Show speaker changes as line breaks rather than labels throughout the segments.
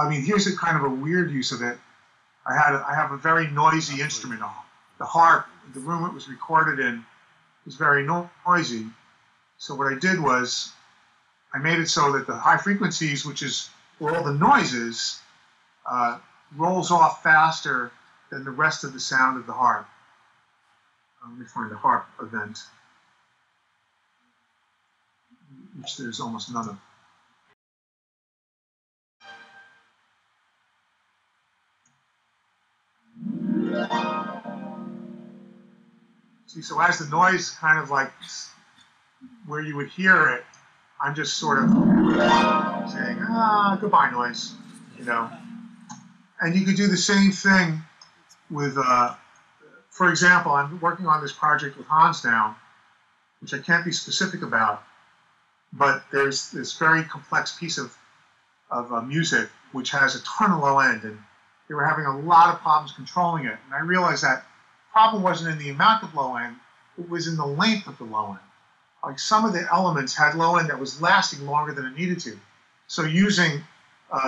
I mean, here's a kind of a weird use of it. I have a very noisy instrument. The harp, the room it was recorded in, was very noisy. So what I did was I made it so that the high frequencies, which is where all the noise is, rolls off faster than the rest of the sound of the harp. Let me find the harp event, which there's almost none of. See, so as the noise kind of like where you would hear it, I'm just sort of saying, goodbye noise, you know. And you could do the same thing with, for example, I'm working on this project with Hans now, which I can't be specific about, but there's this very complex piece of music which has a ton of low end, and they were having a lot of problems controlling it. And I realized that the problem wasn't in the amount of low end, it was in the length of the low end. Like some of the elements had low end that was lasting longer than it needed to. So using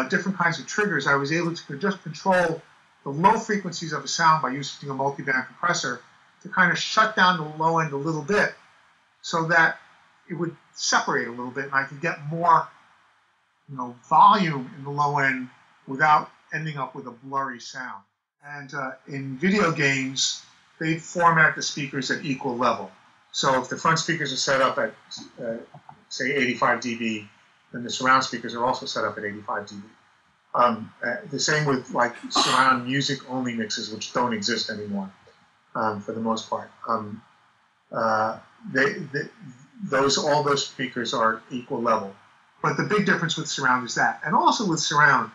different kinds of triggers, I was able to just control the low frequencies of a sound by using a multiband compressor to kind of shut down the low end a little bit so that it would separate a little bit and I could get more, you know, volume in the low end without ending up with a blurry sound. And in video games, they format the speakers at equal level. So if the front speakers are set up at, say, 85 dB, then the surround speakers are also set up at 85 dB. The same with like surround music only mixes, which don't exist anymore for the most part. All those speakers are equal level. But the big difference with surround is that. And also with surround,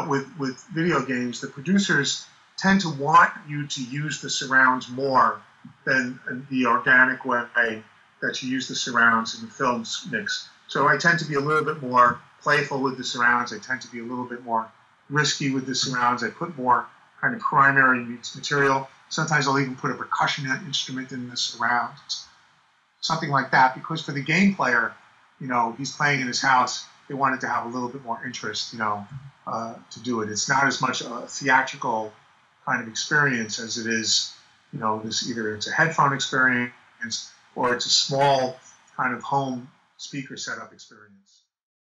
with video games, the producers tend to want you to use the surrounds more than the organic way that you use the surrounds in the film mix. So I tend to be a little bit more playful with the surrounds. I tend to be a little bit more risky with the surrounds. I put more kind of primary material. Sometimes I'll even put a percussion instrument in the surrounds, something like that, because for the game player, you know, he's playing in his house, they wanted to have a little bit more interest, you know, to do it. It's not as much a theatrical kind of experience as it is, you know, either it's a headphone experience or it's a small kind of home speaker setup experience.